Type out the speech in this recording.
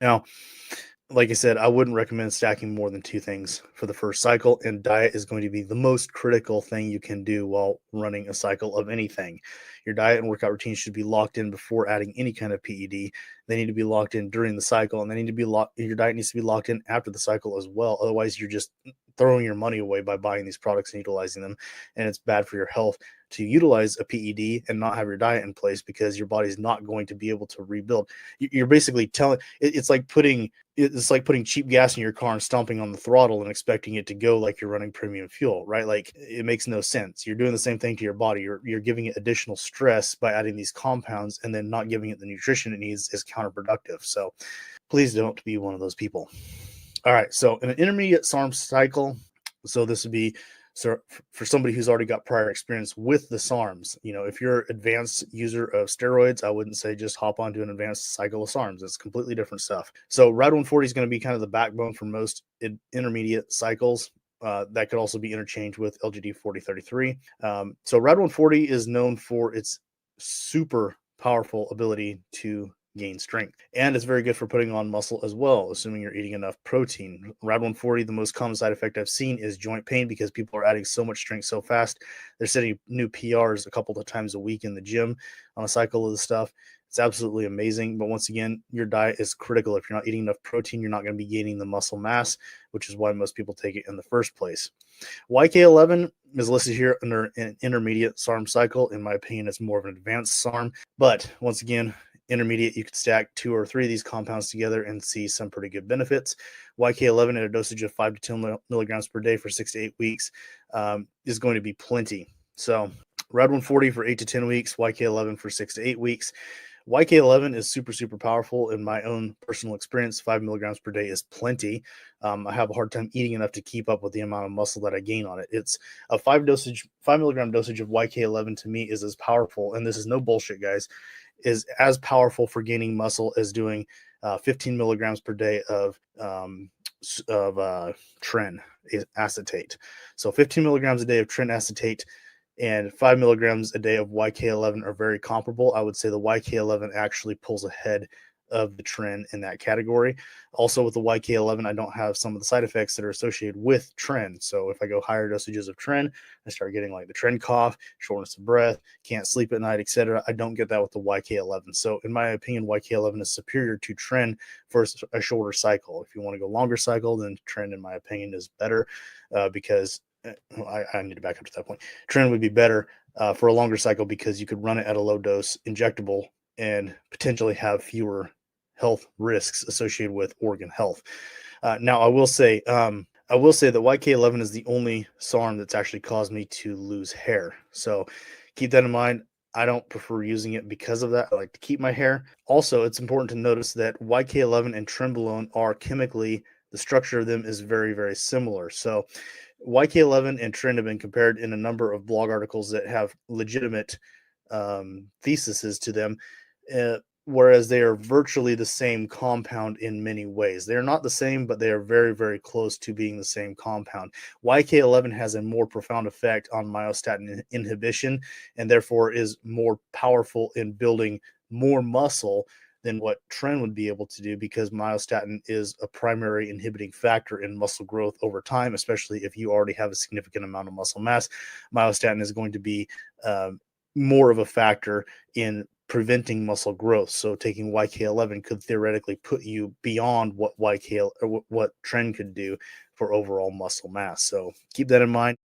Now, like I said, I wouldn't recommend stacking more than 2 things for the first cycle, and diet is going to be the most critical thing you can do while running a cycle of anything. Your diet and workout routine should be locked in before adding any kind of PED. They need to be locked in during the cycle, and they need to be your diet needs to be locked in after the cycle as well. Otherwise, you're just throwing your money away by buying these products and utilizing them, and it's bad for your health to utilize a PED and not have your diet in place because your body's not going to be able to rebuild. You're basically telling it's like putting cheap gas in your car and stomping on the throttle and expecting it to go like you're running premium fuel, right? Like it makes no sense. You're doing the same thing to your body. You're giving it additional stress by adding these compounds, and then not giving it the nutrition it needs is counterproductive. So please don't be one of those people. All right. So in an intermediate SARM cycle, so this would be for somebody who's already got prior experience with the SARMs. If you're an advanced user of steroids, I wouldn't say just hop onto an advanced cycle of SARMs. It's completely different stuff. So RAD-140 is going to be kind of the backbone for most intermediate cycles. That could also be interchanged with LGD-4033. So RAD-140 is known for its super powerful ability to gain strength, and it's very good for putting on muscle as well, assuming you're eating enough protein. RAD-140, the most common side effect I've seen is joint pain, because people are adding so much strength so fast. They're setting new PRs a couple of times a week in the gym on a cycle of the stuff. It's absolutely amazing. But once again, your diet is critical. If you're not eating enough protein, you're not going to be gaining the muscle mass, which is why most people take it in the first place. YK-11 is listed here under an intermediate SARM cycle. In my opinion, it's more of an advanced SARM. But once again, intermediate, you could stack 2 or 3 of these compounds together and see some pretty good benefits. YK-11 at a dosage of 5 to 10 milligrams per day for 6 to 8 weeks is going to be plenty. So RAD-140 for 8 to 10 weeks, YK-11 for 6 to 8 weeks. YK-11 is super, super powerful. In my own personal experience, 5 milligrams per day is plenty. I have a hard time eating enough to keep up with the amount of muscle that I gain on it. It's a 5 milligram dosage of YK-11 to me is as powerful, and this is no bullshit, guys, is as powerful for gaining muscle as doing 15 milligrams per day of tren acetate. So 15 milligrams a day of tren acetate and 5 milligrams a day of YK-11 are very comparable. I would say the YK-11 actually pulls ahead of the tren in that category. Also, with the YK-11, I don't have some of the side effects that are associated with tren. So if I go higher dosages of tren, I start getting like the tren cough, shortness of breath, can't sleep at night, etc. I don't get that with the YK-11. So in my opinion, YK-11 is superior to tren for a shorter cycle. If you want to go longer cycle, then tren, in my opinion, is better because I need to back up to that point. Tren would be better for a longer cycle because you could run it at a low dose injectable and potentially have fewer health risks associated with organ health. Now, I will say that YK-11 is the only SARM that's actually caused me to lose hair. So keep that in mind. I don't prefer using it because of that. I like to keep my hair. Also, it's important to notice that YK-11 and Trenbolone are chemically, the structure of them is very, very similar. So YK-11 and tren have been compared in a number of blog articles that have legitimate theses to them. Whereas they are virtually the same compound in many ways. They are not the same, but they are very, very close to being the same compound. YK-11 has a more profound effect on myostatin inhibition, and therefore is more powerful in building more muscle than what tren would be able to do, because myostatin is a primary inhibiting factor in muscle growth over time, especially if you already have a significant amount of muscle mass. Myostatin is going to be more of a factor in preventing muscle growth. So taking YK-11 could theoretically put you beyond what YK or what tren could do for overall muscle mass. So keep that in mind.